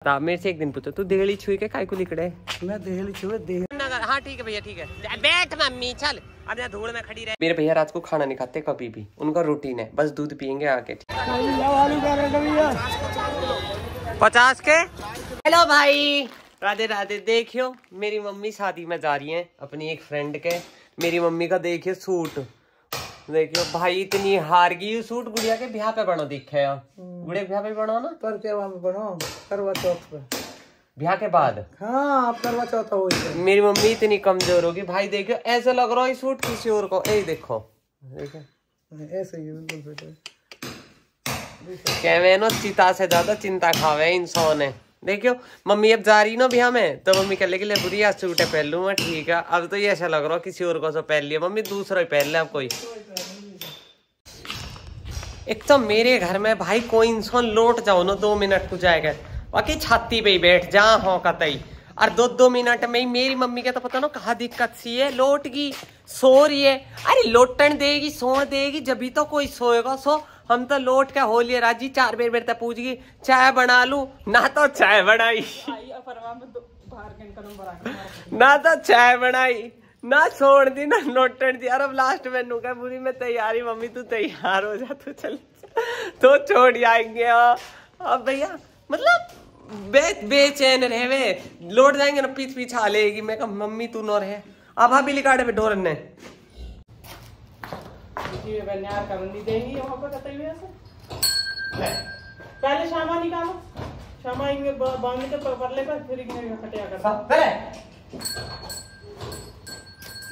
मेरे से एक दिन पूछो तू देहली छुई के काय को लिखड़े? मैं देहली छुए हाँ ठीक है भैया ठीक है, बैठ मम्मी चल, अब यहाँ धूल में खड़ी रहे। मेरे भैया रात को खाना नहीं खाते कभी भी, उनका रूटीन है बस दूध पियेंगे आके। 50 के। हेलो भाई, राधे राधे। देखियो मेरी मम्मी शादी में जा रही है अपनी एक फ्रेंड के। मेरी मम्मी का देखियो सूट, देखियो भाई इतनी हार गई सूट। गुड़िया के ब्याह पे बनो दिखे, गुड़िया के ब्याह पे बनो ना, पर क्या वहाँ पे बनो करवा चौथ पे, ब्याह के बाद। हाँ आप करवा चौथ हो। मेरी मम्मी इतनी कमजोर होगी भाई, देखियो ऐसा लग रहा है सूट किसी और को। ए देखो ऐसे ही बिल्कुल कहवे ना चिता से ज्यादा चिंता खावे इंसान है। देखियो मम्मी अब जा रही ना ब्याह में, तो मम्मी कह ले बुरी आज सूट पहन लूँ मैं, ठीक है। अब तो ये ऐसा लग रहा है किसी और को तो पहन लिया, मम्मी दूसरा ही पहन ले अब कोई। एक तो मेरे घर में भाई कोई इंसान लौट जाओ ना 2 मिनट को जाएगा, बाकी छाती पे ही बैठ जा हो कतई। और 2 मिनट में ही मेरी मम्मी के तो पता ना कहाँ दिक्कत सी है, लौट गई सो रही है। अरे लोटन देगी सोन देगी जब भी तो कोई सोएगा। सो हम तो लौट के हो लिए राजी, 4 बेर तक पूछ गई चाय बना लू ना, तो चाय बनाई ना, तो चाय बनाई ना, छोड़ दी ना लोटन दी। और अब लास्ट में नू कह बुरी मैं तैयारी, मम्मी तू तैयार हो जा तू चल, तो छोड़ आएंगे। अब भैया मतलब बेचैन रहे वे, लौट जाएंगे ना पीछ पीछा लेगी। मैं कहा मम्मी तू नो रहे, अब हाँ बिली काटे पे ढोरन ने पहले शामा निकालो, शामा इनके बांध के परले पर फिर इन्हें खटिया कर।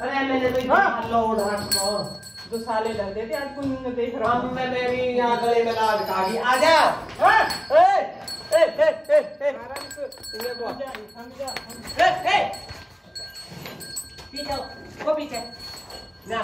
अरे मैंने तो लोड जो साले डर देते आज कुछ नहीं देख रहा हूं मैं भी यहाँ गले में लाद काटी। आजा पीछे जा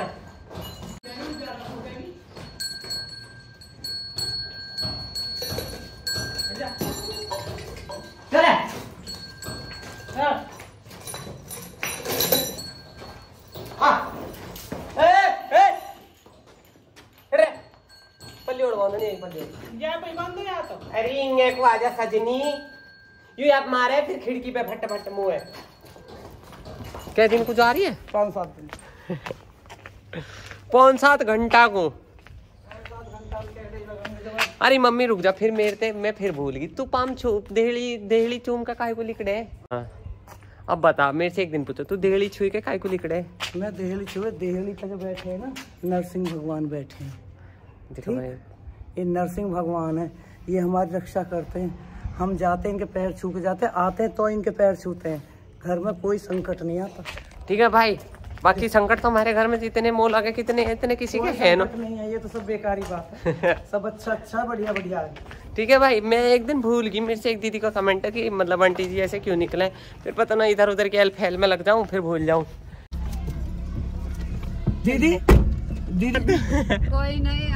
सजनी यू आप मारे फिर खिड़की पे फट फट मुँह है। क्या दिन को जा रही है? 5-7 दिन 5-7 घंटा को। अरे मम्मी रुक जा, फिर मेरे ते मैं फिर भूल गई। तू पाम देहली चूम का काहे को लिखड़े? हाँ अब बता, मेरे से एक दिन पूछो तू देहली छुई के काहे को लिखड़े? मैं देहली छुए, देहली पे जो बैठे हैं ना नरसिंह भगवान बैठे हैं। देखो ये नरसिंह भगवान है, ये हमारी रक्षा करते हैं। हम जाते हैं इनके पैर छू के जाते हैं, आते हैं तो इनके पैर छूते हैं। घर में कोई संकट नहीं आता। ठीक है भाई, बाकी संकट तो हमारे घर में जितने मोल आगे कितने इतने किसी के है ना, नहीं है। ये तो सब बेकारी बात है सब अच्छा बढ़िया है। ठीक है भाई, मैं एक दिन भूल गई। मेरे से एक दीदी का कमेंट है कि मतलब आंटी जी ऐसे क्यों निकले, फिर पता ना इधर उधर के एल में लग जाऊं फिर भूल जाऊं। दीदी कोई नहीं,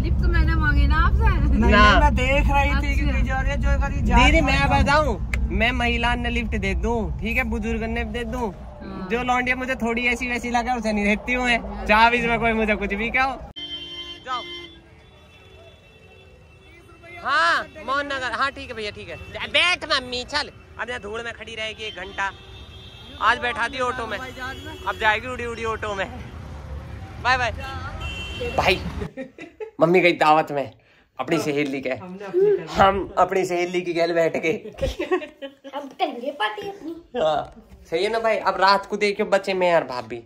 लिफ्ट मैंने मांगी ना आपसे। नहीं मैं देख रही थी कि जो दीदी मैं बताऊं, मैं महिला ने लिफ्ट दे दूं, ठीक है, बुजुर्ग ने दे दूं। जो लौंडिया मुझे थोड़ी ऐसी वैसी लगे उसे नहीं देती हूँ मैं, चाह इसमें कोई मुझे कुछ भी कहो। जाओ हाँ मोहन नगर, हाँ ठीक है भैया ठीक है, बैठ मम्मी चल, अब यहाँ धूल में खड़ी रहेगी 1 घंटा। आज बैठा दी ऑटो में, अब जाएगी उड़ी उड़ी ऑटो में। बाय बाय भाई। मम्मी गई दावत में अपनी सहेली के, हम अपनी सहेली की गैल बैठ के हाँ सही है ना भाई। अब रात को देखियो बच्चे में यार भाभी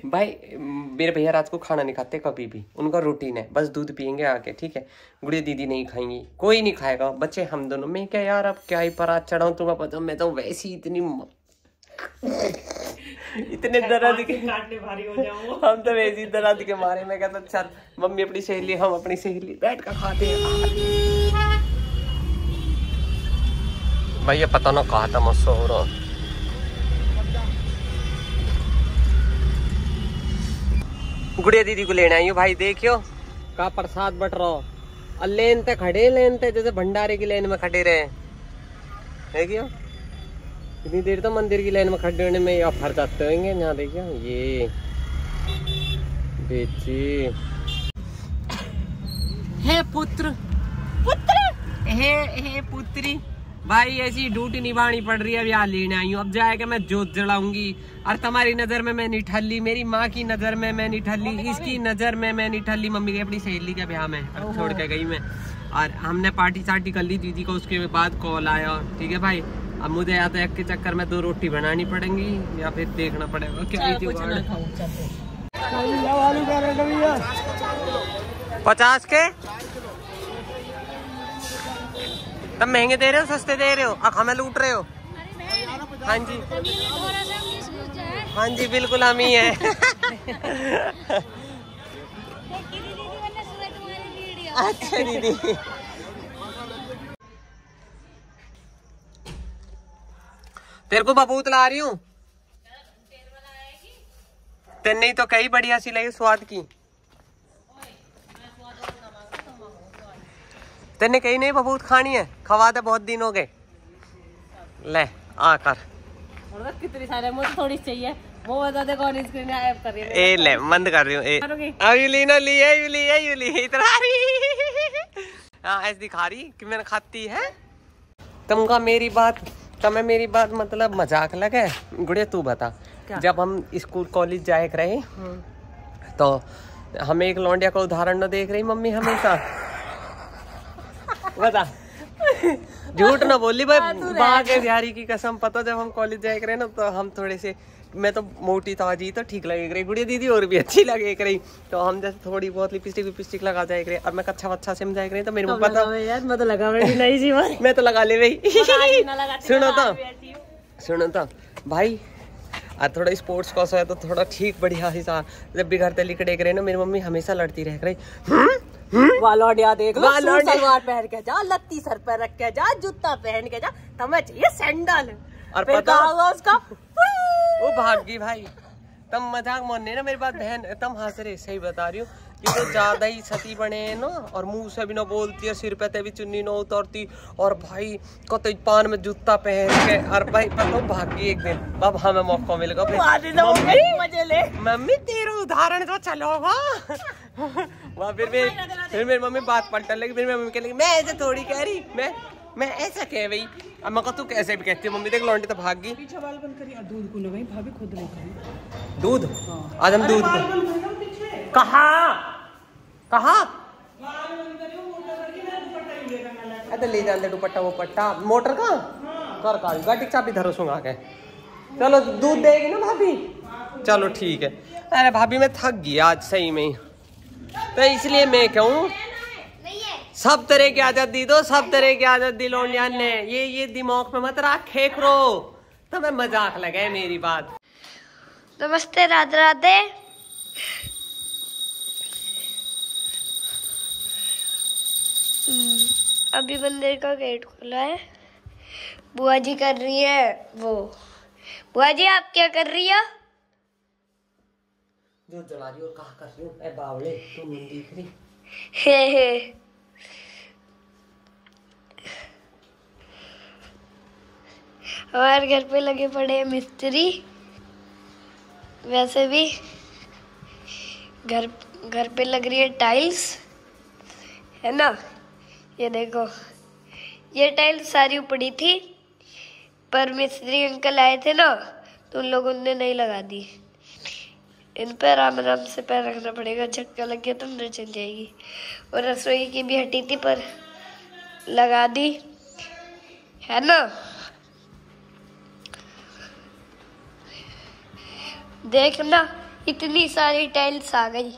भाई मेरे भैया रात को खाना नहीं खाते कभी भी, उनका रूटीन है बस दूध पियेंगे आके, ठीक है। गुड़िया दीदी नहीं खाएंगी, कोई नहीं खाएगा, बच्चे हम दोनों। मैं क्या यार अब क्या ही परात चढ़ाऊं, तुम्हें पता मैं तो वैसी इतने दर्द के काटने भारी हो जाऊं। हम तो वैसी दर्द के मारे मैं कहता चल मम्मी अपनी सहेली हम अपनी सहेली बैठ कर खाते हैं। भैया पता ना कहा था मुझसे हो रहा। गुड़िया दीदी को लेने आई हूँ भाई, देखियो का प्रसाद बट रहा। लेन ते खड़े, लेन ते जैसे भंडारे की लेन में खड़े रहे, देखियो इतनी देर तो मंदिर की लाइन में खड़े होने में ऑफर जाते होंगे। यहाँ देखिए ये बेची हे पुत्र हे पुत्री भाई, ऐसी ड्यूटी निभानी पड़ रही है। अब यहाँ लेने आई हूँ, अब जाएगा मैं जोत जलाऊंगी। और तुम्हारी नजर में मैं नहीं ठल्ली, मेरी माँ की नजर में मैं नहीं ठल्ली, इसकी नजर में मैं नहीं ठल्ली। मम्मी की अपनी सहेली के ब्याह में छोड़ के गई मैं, और हमने पार्टी सार्टी कर ली दीदी को। उसके बाद कॉल आया, ठीक है भाई अब मुझे या तो एक के चक्कर में 2 रोटी बनानी पड़ेंगी या फिर देखना पड़ेगा क्या। 50 के तब महंगे दे रहे हो सस्ते दे रहे हो, आँख में लूट रहे हो। हाँ जी हाँ जी बिल्कुल हम ही है। अच्छा दीदी तेरे को बबूत ला रही हूँ, तेने तो कई बढ़िया सी लगी स्वाद की। तेने कहीं नहीं बबूत खानी है, खवा दे, बहुत दिन हो गए। ले आकर कितनी सारे मुझे थोड़ी चाहिए, वो बता दे कौन स्क्रीन ऐप कर रही है। ए ले बंद कर रही हूँ। इतना हाँ ऐसे दिखा रही कि मैंने खाती है। तुमका मेरी बात तुम्हें मेरी बात मतलब मजाक लगे। गुड़िया तू बता, जब हम स्कूल कॉलेज जाए रहे तो हमें एक लौंडिया का उदाहरण न देख रही मम्मी हमेशा। बता झूठ ना बोली भाई, बाघ के बिहारी की कसम। पता जब हम कॉलेज जाए रहे ना तो हम थोड़े से, मैं तो मोटी ताजी तो ठीक लगे रही, गुड़िया दीदी और भी अच्छी लगे रही। तो हम जैसे थोड़ी बहुत लिपस्टिक लगा जाए रहे, और मैं कच्चा वच्चा से जाए रही तो मेरे को पता यार मैं तो लगा नहीं जी मैं तो लगा ले भाई। सुनो तो भाई और थोड़ा स्पोर्ट्स कॉस है तो थोड़ा ठीक बढ़िया हिसाब। जब भी घर ते लिखड़े रहे ना मेरी मम्मी हमेशा लड़ती रह रही, वालोडिया देख लो, सलवार पहन के जा, लत्ती सर पर रख के जा, जूता पहन के जा, तुम्हें चाहिए सैंडल। और पता होगा उसका वो भागी भाई। तुम मजाक मानने ना मेरी बात बहन, तुम हंस रहे, सही बता रही हूँ कि तो ज्यादा ही सती बने है ना, और मुंह से भी ना बोलती है, सिर पे भी चुन्नी ना उतरती, और भाई कत पान में जूता पहन के। और भाई पता भागी एक दिन अब हमें मौका मिलेगा मजे ले। मम्मी तेरा उदाहरण तो चलोगा। वहाँ फिर मेरी मम्मी बात पलटने लगी, फिर मेरी मम्मी कह लगी मैं ऐसे थोड़ी कह रही, मैं ऐसा कह रही। अब मैं तू कैसे भी कहती है मम्मी, देख लौंडी तो भागी। पीछे बाल बंद करिए, दूध को लगाई भाभी खुद लेकर दूध। आज हम दूध कहाँ अरे ले जाते दुपट्टा वो पट्टा मोटर कहाँ कर का गाड़ी चाबी धरो सुंगा के। चलो दूध देगी ना भाभी, चलो ठीक है। अरे भाभी मैं थक गई आज सही में, तो इसलिए मैं कहूँ सब तरह की आदत दी दो, सब तरह की आदत दी लौंडिया ने। ये दिमाग में मत रखे करो, तो मैं मजाक लगे मेरी बात। नमस्ते राधे राधे। अभी मंदिर का गेट खुला है, बुआ जी कर रही है वो। बुआ जी आप क्या कर रही हो? जो जला रही हो कहा कर रही हो? ए बावले तुम नहीं दिख रही। हे हमारे घर पे लगे पड़े मिस्त्री। वैसे भी घर पे लग रही है टाइल्स, है ना। ये देखो ये टाइल्स सारी पड़ी थी, पर मिस्त्री अंकल आए थे ना तो उन लोगों ने नहीं लगा दी। इन पर आराम से पैर रखना पड़ेगा, झटका लग गया तो अंदर चल जाएगी। और रसोई की भी हटी थी पर लगा दी, है ना। देखना इतनी सारी टाइल्स आ गई,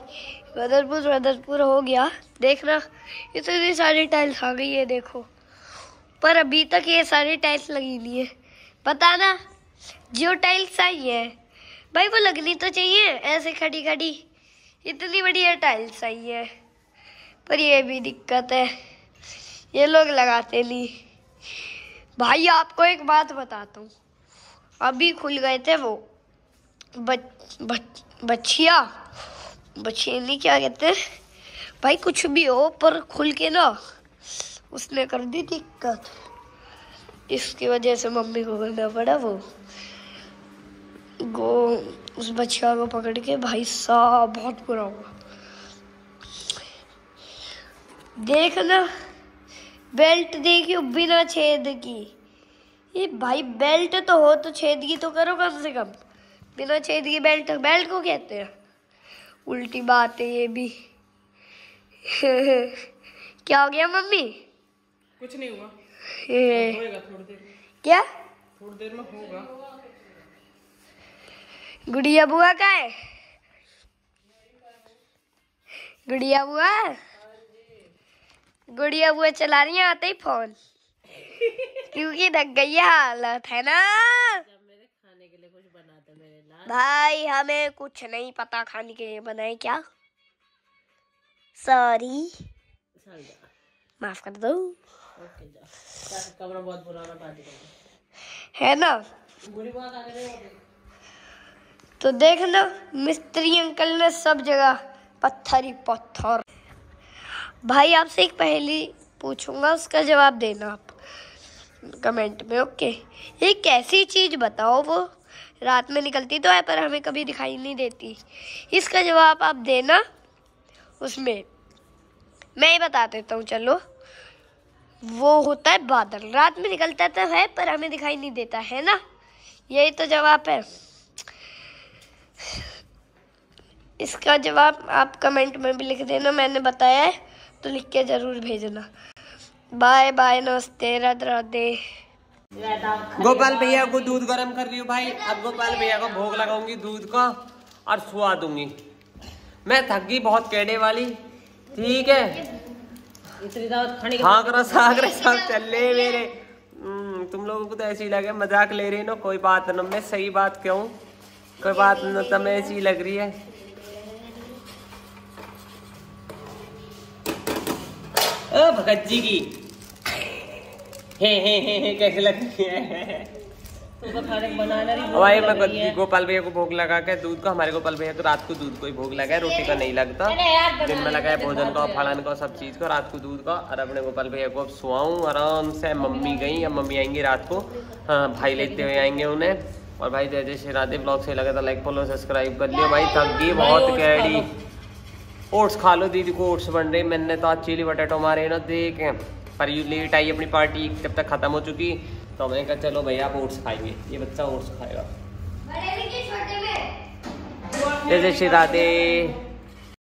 बदरपुर हो गया। देखना इतनी सारी टाइल्स आ गई, ये देखो। पर अभी तक ये सारी टाइल्स लगी नहीं है। पता ना जो टाइल्स आई है भाई वो लगनी तो चाहिए, ऐसे खड़ी खड़ी इतनी बढ़िया टाइल्स आई है। पर ये भी दिक्कत है, ये लोग लगाते नहीं। भाई आपको एक बात बताता हूँ, अभी खुल गए थे वो बछिया नहीं क्या कहते हैं भाई, कुछ भी हो पर खुल के ना उसने कर दी दिक्कत। इसकी वजह से मम्मी को करना पड़ा वो। गो उस बच्चा को पकड़ के, भाई साहब बहुत बुरा हुआ। देखना बेल्ट देखियो बिना छेद की। ये भाई बेल्ट तो हो तो छेद की तो करो कम से कम। बिना छेद की बेल्ट, बेल्ट को कहते हैं? उल्टी बात है ये भी। क्या हो गया मम्मी? कुछ नहीं हुआ, होएगा थोड़ी देर। क्या? थोड़ी देर में होगा। गुड़िया बुआ का है? गुड़िया बुआ, गुड़िया बुआ चला रही है आते ही फोन, क्योंकि थक गई है हालत, है ना? मेरे खाने के लिए कुछ बना दो मेरे लाल। भाई हमें कुछ नहीं पता खाने के लिए बनाए क्या। सॉरी, माफ कर दो। ओके जाओ, कमरा बहुत पुराना पार्टी है ना? बुरी बात आ गई। तो देखना मिस्त्री अंकल ने सब जगह पत्थर ही पत्थर। भाई आपसे एक पहेली पूछूंगा, उसका जवाब देना आप कमेंट में, ओके? एक ऐसी चीज बताओ वो रात में निकलती तो है पर हमें कभी दिखाई नहीं देती, इसका जवाब आप देना। उसमें मैं ही बता देता हूँ, चलो। वो होता है बादल, रात में निकलता तो है पर हमें दिखाई नहीं देता, है ना? यही तो जवाब है। इसका जवाब आप कमेंट में भी लिख देना, मैंने बताया है तो लिख के जरूर भेजना। बाय बाय, नमस्ते, राधे राधे। गोपाल भैया को दूध गर्म कर रही हूँ भाई। अब गोपाल भैया को भोग लगाऊंगी दूध का और सुआ दूंगी। मैं थक गई बहुत केड़े वाली, ठीक है? इतनी दावत खाने हाँ करो सागरे सब चल रहे मेरे। तुम लोगों को तो ऐसी ही लगे मजाक ले रही ना, कोई बात ना, मैं सही बात क्यों, कोई बात ना, तुम्हें ऐसी लग रही है। ओ भगत जी की हे कैसे लगती है? तो खाने बनाना नहीं भाई मैं गोपाल भैया को भोग लगा के दूध का, हमारे गोपाल भैया को रात को दूध को ही भोग लगा है, रोटी का नहीं लगता। दिन में लगा है भोजन का, फड़न का, सब चीज का, रात को दूध का। और अपने गोपाल भैया को अब सुआऊं आराम से। मम्मी गई, अब मम्मी आएंगी रात को, हाँ भाई लेते हुए आएंगे उन्हें। और भाई जय जय श्री राधे। ब्लॉग से लगा तो लाइक फॉलो सब्सक्राइब कर लियो। भाई थक गई बहुत कैडी। ओट्स खा लो, दीदी को ओट्स बन रही। मैंने तो आज चिली पटेटो मारे ना देखे, पर यू लेट आई अपनी पार्टी जब तक खत्म हो चुकी, तो मैंने कहा चलो भैया आप ओट्स खाएंगे, ये बच्चा ओट्स खाएगा। जय जय श्री राधे।